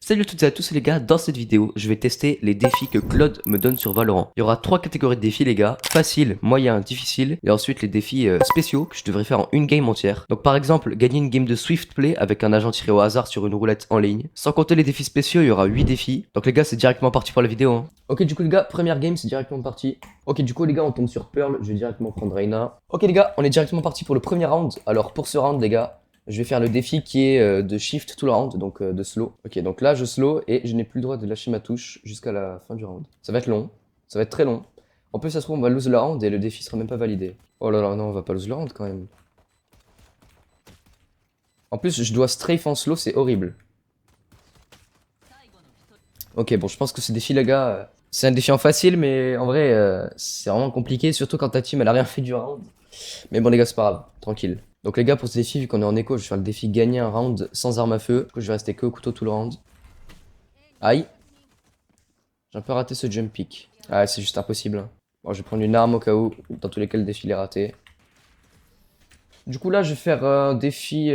Salut à toutes et à tous les gars, dans cette vidéo, je vais tester les défis que Claude me donne sur Valorant. Il y aura 3 catégories de défis les gars, facile, moyen, difficile, et ensuite les défis spéciaux que je devrais faire en une game entière. Donc par exemple, gagner une game de Swift Play avec un agent tiré au hasard sur une roulette en ligne. Sans compter les défis spéciaux, il y aura 8 défis. Donc les gars, c'est directement parti pour la vidéo. Hein. Ok du coup les gars, première game, c'est directement parti. Ok du coup les gars, on tombe sur Pearl, je vais directement prendre Reyna. Ok les gars, on est directement parti pour le premier round. Alors pour ce round les gars, je vais faire le défi qui est de shift tout le round, donc de slow. Ok, donc là je slow et je n'ai plus le droit de lâcher ma touche jusqu'à la fin du round. Ça va être long, ça va être très long. En plus ça se trouve on va lose le round et le défi sera même pas validé. Oh là là, non on va pas lose le round quand même. En plus je dois strafe en slow, c'est horrible. Ok bon je pense que ce défi les gars, c'est un défi en facile mais en vrai c'est vraiment compliqué, surtout quand ta team elle a rien fait du round. Mais bon les gars c'est pas grave, tranquille. Donc les gars pour ce défi vu qu'on est en écho je vais faire le défi gagner un round sans arme à feu. Du coup je vais rester que au couteau tout le round. Aïe. J'ai un peu raté ce jump pick. Ah c'est juste impossible. Hein. Bon je vais prendre une arme au cas où, dans tous les cas le défi est raté. Du coup là je vais faire un défi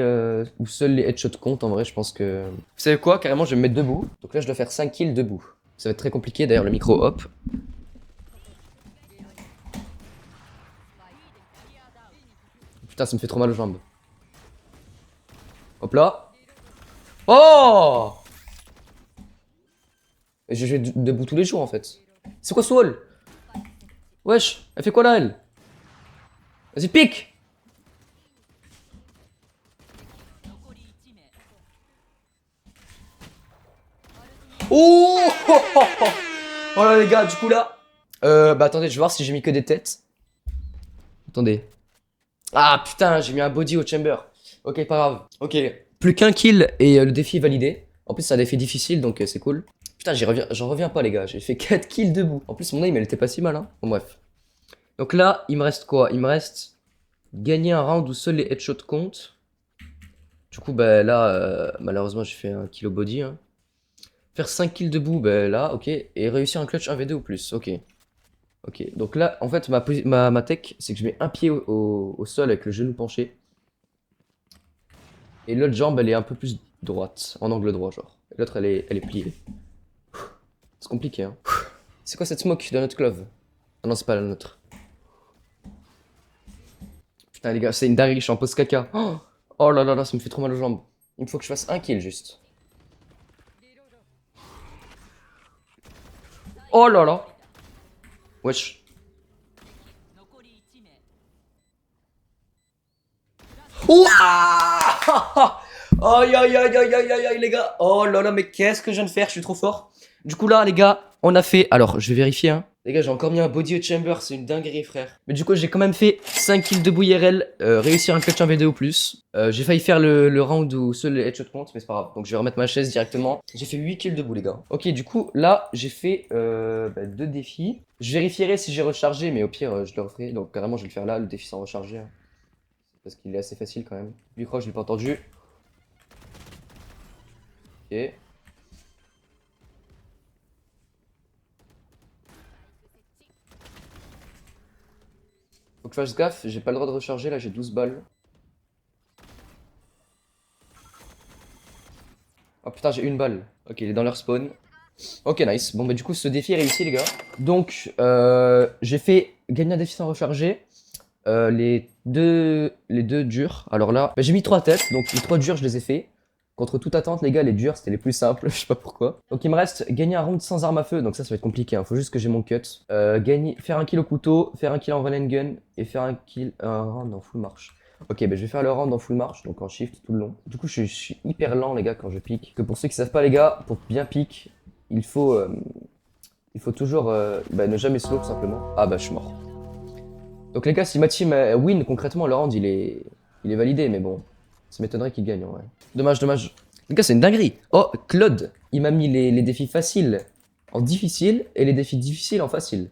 où seuls les headshots comptent en vrai je pense que... Vous savez quoi, carrément je vais me mettre debout. Donc là je dois faire 5 kills debout. Ça va être très compliqué d'ailleurs le micro hop. Putain ça me fait trop mal aux jambes. Hop là. Oh! Et je vais debout tous les jours en fait. C'est quoi ce wall? Wesh, elle fait quoi là elle? Vas-y pique! Oh! Oh là les gars, du coup là... bah attendez, je vais voir si j'ai mis que des têtes. Attendez. Ah putain, j'ai mis un body au chamber. Ok, pas grave. Ok. Plus qu'un kill et le défi est validé. En plus, c'est un défi difficile, donc c'est cool. Putain, j'en reviens pas les gars, j'ai fait 4 kills debout. En plus, mon aim, elle était pas si mal, hein. Bon bref. Donc là, il me reste quoi? Il me reste gagner un round où seuls les headshots comptent. Du coup, bah là, malheureusement, j'ai fait un kill au body. Hein. Faire 5 kills debout, bah là, ok. Et réussir un clutch 1v2 ou plus, ok. Ok, donc là, en fait, ma tech, c'est que je mets un pied au sol avec le genou penché. Et l'autre jambe, elle est un peu plus droite, en angle droit, genre. Et l'autre, elle est pliée. C'est compliqué, hein. C'est quoi cette smoke de notre glove? Ah non, c'est pas la nôtre. Putain, les gars, c'est une dinguerie, je suis en pause caca. Oh, oh là là là, ça me fait trop mal aux jambes. Il faut que je fasse un kill, juste. Oh là là. Wesh. Ouah. Aïe aïe aïe aïe aïe aïe aïe les gars. Oh là là mais qu'est-ce que je viens de faire, je suis trop fort. Du coup là les gars, on a fait, alors je vais vérifier hein. Les gars j'ai encore mis un body au chamber, c'est une dinguerie frère. Mais du coup j'ai quand même fait 5 kills de IRL, réussir un clutch en V2 ou plus. J'ai failli faire le round où seul les headshots comptent mais c'est pas grave. Donc je vais remettre ma chaise directement. J'ai fait 8 kills debout les gars. Ok du coup là j'ai fait 2 défis. Je vérifierai si j'ai rechargé mais au pire je le referai. Donc carrément je vais le faire là, le défi sans recharger. Hein. Parce qu'il est assez facile quand même. Lui crois je l'ai pas entendu. Ok. Faut que je fasse gaffe, j'ai pas le droit de recharger, là j'ai 12 balles. Oh putain, j'ai une balle. Ok, il est dans leur spawn. Ok, nice. Bon, bah du coup, ce défi est réussi, les gars. Donc, j'ai fait gagner un défi sans recharger. Les deux durs. Alors là, bah, j'ai mis 3 têtes, donc les 3 durs, je les ai fait. Contre toute attente, les gars, les durs, c'était les plus simples, je sais pas pourquoi. Donc il me reste gagner un round sans arme à feu, donc ça va être compliqué, hein. Faut juste que j'ai mon cut. Faire un kill au couteau, faire un kill en run and gun, et faire un round en full marche. Ok, bah je vais faire le round en full marche, donc en shift tout le long. Du coup, je suis hyper lent, les gars, quand je pique. Que pour ceux qui savent pas, les gars, pour bien pique, il faut toujours ne jamais slow, tout simplement. Ah bah, je suis mort. Donc les gars, si ma team win, concrètement, le round, il est validé, mais bon, ça m'étonnerait qu'il gagne, en vrai. Dommage, dommage. Les gars, c'est une dinguerie. Oh, Claude, il m'a mis les défis faciles en difficile et les défis difficiles en facile.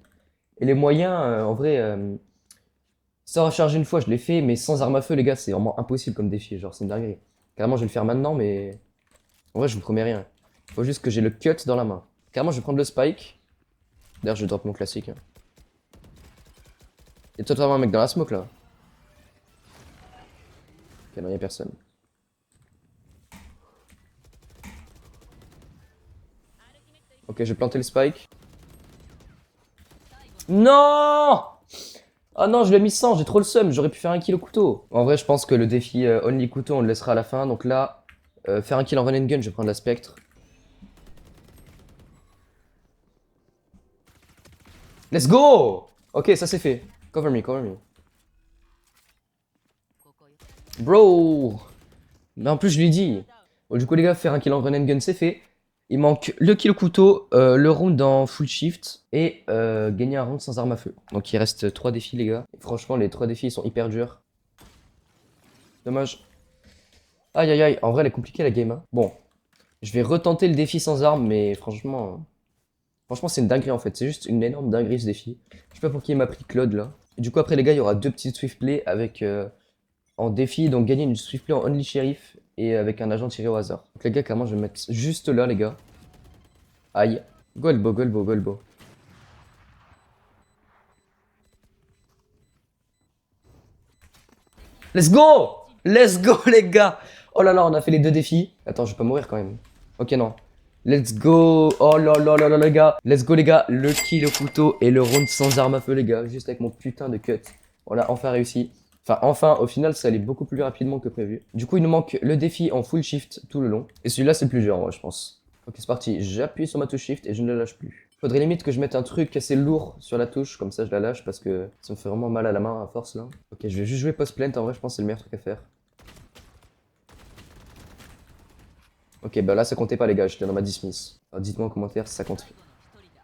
Et les moyens, en vrai, sans recharger une fois, je l'ai fait, mais sans arme à feu, les gars, c'est vraiment impossible comme défi. Genre, c'est une dinguerie. Carrément, je vais le faire maintenant, mais en vrai, je vous promets rien. Faut juste que j'ai le cut dans la main. Carrément, je vais prendre le spike. D'ailleurs, je vais drop mon classique. Hein. Il y a totalement un mec dans la smoke là. Ok, non, y'a personne. Ok, je vais planter le spike. Non! Ah non, je l'ai mis sans, j'ai trop le seum, j'aurais pu faire un kill au couteau. En vrai, je pense que le défi only couteau, on le laissera à la fin. Donc là, faire un kill en run and gun, je vais prendre la spectre. Let's go! Ok, ça c'est fait. Cover me, cover me. Bro! Mais en plus, je lui dis. Bon, du coup, les gars, faire un kill en run and gun, c'est fait. Il manque le kill au couteau, le round en full shift et gagner un round sans arme à feu. Donc il reste 3 défis, les gars. Et franchement, les 3 défis ils sont hyper durs. Dommage. Aïe aïe aïe, en vrai, elle est compliquée la game. Hein. Bon, je vais retenter le défi sans arme, mais franchement, franchement, c'est une dinguerie en fait. C'est juste une énorme dinguerie ce défi. Je sais pas pour qui il m'a pris Claude là. Et du coup, après, les gars, il y aura 2 petites swift play avec en défi, donc gagner une swift play en only sheriff et avec un agent tiré au hasard. Donc, les gars, clairement, je vais me mettre juste là, les gars. Aïe. Go elbow, go elbow, go elbow. Let's go! Let's go, les gars! Oh là là, on a fait les 2 défis. Attends, je vais pas mourir quand même. Ok, non. Let's go! Oh là là là là, les gars! Let's go, les gars! Le kill au couteau et le round sans arme à feu, les gars. Juste avec mon putain de cut. On a enfin réussi. Enfin, enfin, au final, ça allait beaucoup plus rapidement que prévu. Du coup, il nous manque le défi en full shift tout le long. Et celui-là, c'est le plus dur, en vrai, je pense. Ok, c'est parti. J'appuie sur ma touche shift et je ne la lâche plus. Faudrait limite que je mette un truc assez lourd sur la touche, comme ça je la lâche parce que ça me fait vraiment mal à la main à force là. Ok, je vais juste jouer post-plant, en vrai, je pense que c'est le meilleur truc à faire. Ok, bah là ça comptait pas, les gars, j'étais dans ma dismiss. Alors dites-moi en commentaire si ça compte.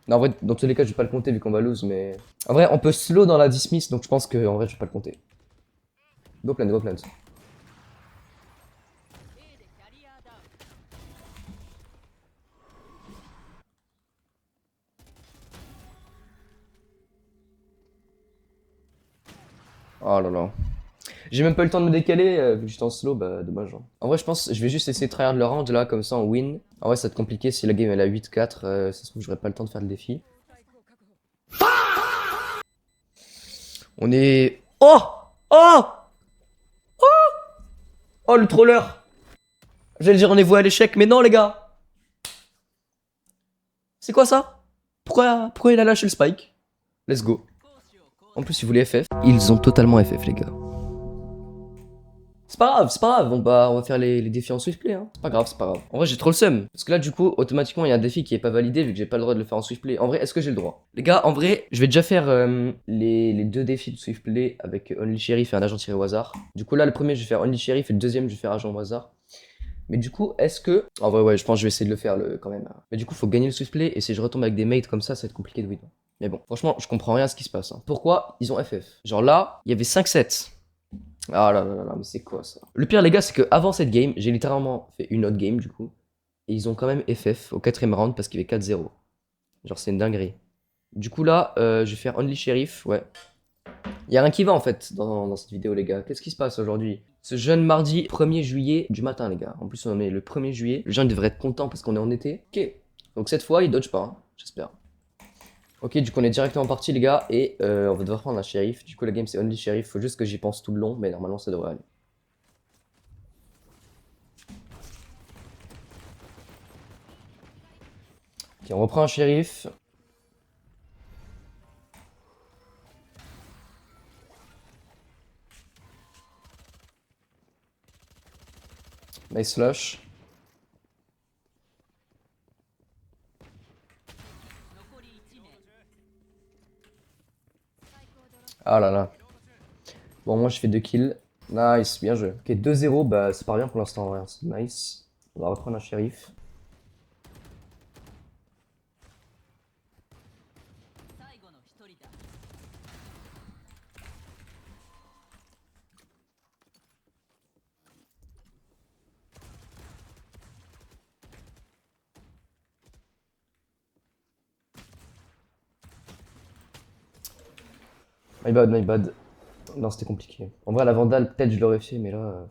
Non, en vrai, dans tous les cas, je vais pas le compter vu qu'on va lose, mais. En vrai, on peut slow dans la dismiss, donc je pense que en vrai, je vais pas le compter. Go plant, go plant. Oh là là. J'ai même pas eu le temps de me décaler, vu que j'étais en slow, bah dommage. Hein. En vrai, je pense je vais juste essayer de tryhard le round là, comme ça on win. En vrai, ça va être compliqué si la game elle a 8-4, ça se trouve, j'aurai pas le temps de faire le défi. On est. Oh! Oh! Oh le troller! J'allais dire on est voué à l'échec, mais non les gars! C'est quoi ça? Pourquoi il a lâché le spike? Let's go. En plus, ils voulaient FF. Ils ont totalement FF, les gars. C'est pas grave, c'est pas grave. On va faire les défis en swift play. Hein. C'est pas grave, c'est pas grave. En vrai, j'ai trop le seum. Parce que là, du coup, automatiquement, il y a un défi qui est pas validé vu que j'ai pas le droit de le faire en swift play. En vrai, est-ce que j'ai le droit? Les gars, en vrai, je vais déjà faire les 2 défis de swift play avec Only Sheriff et un agent tiré au hasard. Du coup, là, le premier, je vais faire Only Sheriff et le deuxième, je vais faire agent au hasard. Mais du coup, est-ce que. En vrai, ouais, je pense que je vais essayer de le faire quand même. Mais du coup, faut gagner le swift play et si je retombe avec des mates comme ça va être compliqué de win. Mais bon, franchement, je comprends rien à ce qui se passe. Hein. Pourquoi ils ont FF? Genre là, il y avait 5-7. Ah là là là là, mais c'est quoi ça? Le pire, les gars, c'est que avant cette game, j'ai littéralement fait une autre game du coup. Et ils ont quand même FF au 4ème round parce qu'il y avait 4-0. Genre, c'est une dinguerie. Du coup, là, je vais faire Only Sheriff, ouais. Il y a rien qui va en fait dans cette vidéo, les gars. Qu'est-ce qui se passe aujourd'hui? Ce jeune mardi 1er juillet du matin, les gars. En plus, on est le 1er juillet. Les gens ils devraient être contents parce qu'on est en été. Ok. Donc cette fois, ils dodge pas, hein, j'espère. Ok, du coup, on est directement parti, les gars. Et on va devoir prendre un shérif. Du coup, la game, c'est Only Sheriff. Faut juste que j'y pense tout le long. Mais normalement, ça devrait aller. Ok, on reprend un shérif. Nice flush. Ah là là. Bon, moi je fais 2 kills. Nice, bien joué. Ok, 2-0, bah c'est pas bien pour l'instant, ouais, c'est nice. On va reprendre un shérif. My bad, my bad. Non, c'était compliqué. En vrai, la Vandale, peut-être je l'aurais fait, mais là.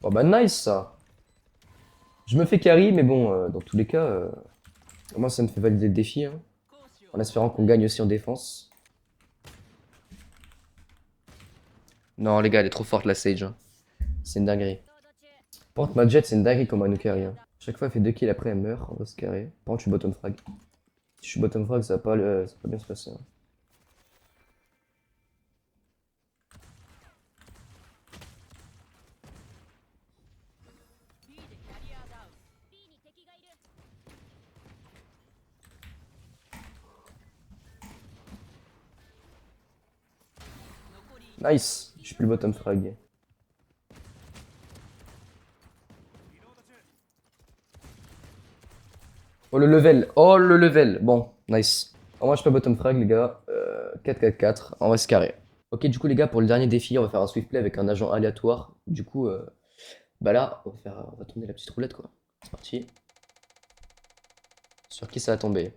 Oh bah nice ça. Je me fais carry, mais bon, dans tous les cas, moi ça me fait valider le défi. Hein. En espérant qu'on gagne aussi en défense. Non, les gars, elle est trop forte la Sage. Hein. C'est une dinguerie. Par contre, ma Jet, c'est une dinguerie comme un carry. Hein. Chaque fois, elle fait 2 kills, après elle meurt. On va se carrer. Par contre, je suis bottom frag. Si je suis bottom frag, ça va pas, ça va pas bien se passer. Hein. Nice. Je suis plus le bottom frag. Oh le level. Oh le level. Bon, nice. Oh, moi, je suis pas bottom frag, les gars. 4-4-4. On va se carrer. Ok, du coup, les gars, pour le dernier défi, on va faire un swift play avec un agent aléatoire. Du coup, bah là, on va tourner la petite roulette, quoi. C'est parti. Sur qui ça va tomber?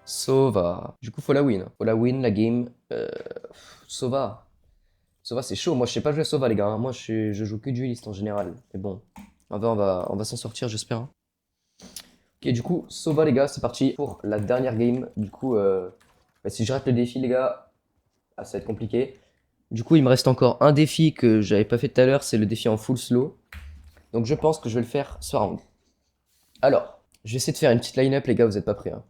Sova. Du coup, faut la win. Faut la win, la game. Sova. Sova, c'est chaud. Moi, je sais pas jouer à Sova, les gars. Hein. Moi, je joue que dueliste en général. Mais bon, on va s'en sortir, j'espère. Hein. Ok, du coup, Sova, les gars, c'est parti pour la dernière game. Du coup, bah, si je rate le défi, les gars, ah, ça va être compliqué. Du coup, il me reste encore un défi que j'avais pas fait tout à l'heure. C'est le défi en full slow. Donc, je pense que je vais le faire ce round. Alors, je vais essayer de faire une petite line-up, les gars. Vous êtes pas prêts, hein.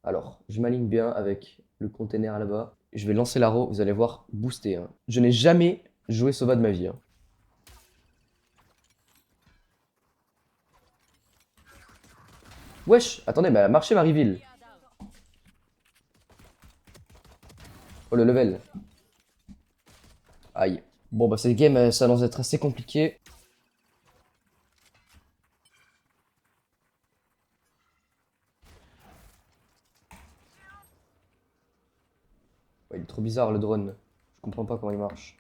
Alors, je m'aligne bien avec le container là-bas. Je vais lancer l'arrow, vous allez voir, booster. Hein. Je n'ai jamais joué Sova de ma vie. Hein. Wesh, attendez, mais elle a marché ma reveal. Oh le level. Aïe. Bon bah cette game, ça annonce d'être assez compliqué. Ouais, il est trop bizarre le drone. Je comprends pas comment il marche.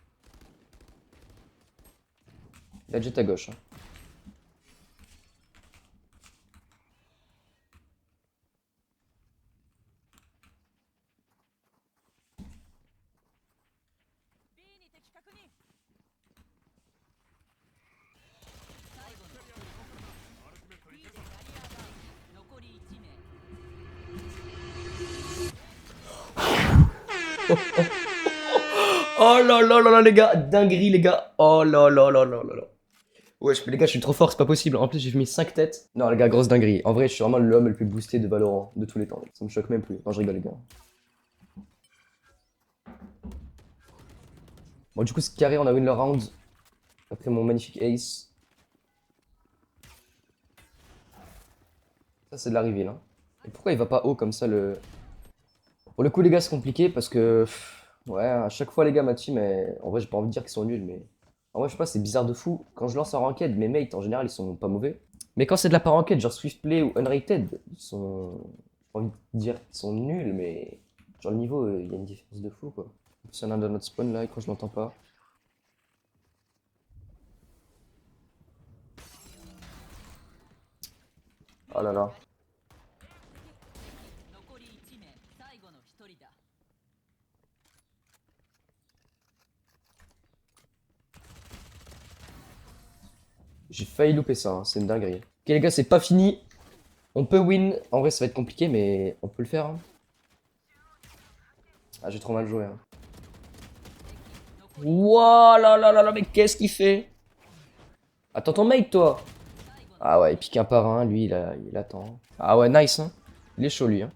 Il a jet à gauche. Hein. Oh là là là là les gars, dinguerie les gars. Oh là là là là là là. Ouais, les gars, je suis trop fort, c'est pas possible. En plus, j'ai mis 5 têtes. Non, les gars, grosse dinguerie. En vrai, je suis vraiment l'homme le plus boosté de Valorant de tous les temps. Ça me choque même plus. Non, je rigole, les gars. Bon, du coup, c'est carré, on a win le round. Après mon magnifique ace. Ça, c'est de la reveal. Hein. Et pourquoi il va pas haut comme ça le. Pour le coup, les gars, c'est compliqué parce que. Ouais, à chaque fois, les gars, ma team, en vrai, j'ai pas envie de dire qu'ils sont nuls, mais. En vrai, je sais pas, c'est bizarre de fou. Quand je lance en ranked, mes mates, en général, ils sont pas mauvais. Mais quand c'est de la pas ranked, genre Swiftplay ou Unrated, ils sont. J'ai pas envie de dire qu'ils sont nuls, mais. Genre, le niveau, il y a une différence de fou, quoi. En plus, il y en a dans notre spawn là, et quand je l'entends pas. Oh là là. J'ai failli louper ça, hein, c'est une dinguerie. Ok les gars, c'est pas fini. On peut win. En vrai, ça va être compliqué, mais on peut le faire. Hein. Ah, j'ai trop mal joué. Hein. Wouah là là là là, mais qu'est-ce qu'il fait? Attends ton mate, toi. Ah ouais, il pique un par un, lui, il attend. Ah ouais, nice, hein. Il est chaud, lui. Hein.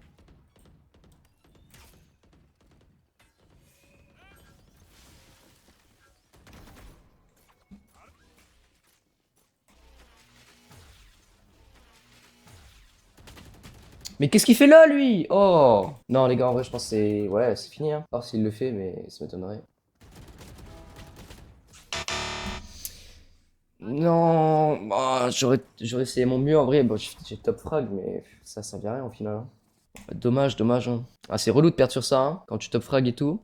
Mais qu'est-ce qu'il fait là, lui? Oh! Non, les gars, en vrai, je pense que c'est... Ouais, c'est fini, hein. Alors s'il le fait, mais ça m'étonnerait. Non, bah, j'aurais essayé mon mieux en vrai. Bon, j'ai top frag, mais ça servait à rien au final. Hein. Dommage, dommage. Hein. Ah, c'est relou de perdre sur ça hein, quand tu top frag et tout.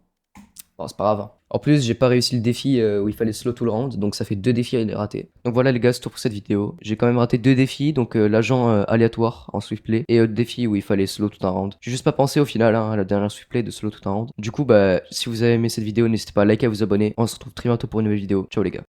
Bon, c'est pas grave. Hein. En plus, j'ai pas réussi le défi où il fallait slow tout le round, donc ça fait 2 défis à rater. Donc voilà les gars, c'est tout pour cette vidéo. J'ai quand même raté 2 défis, donc l'agent aléatoire en swiftplay et le défi où il fallait slow tout un round. J'ai juste pas pensé au final hein, à la dernière swiftplay de slow tout un round. Du coup, bah, si vous avez aimé cette vidéo, n'hésitez pas à liker et à vous abonner. On se retrouve très bientôt pour une nouvelle vidéo. Ciao les gars.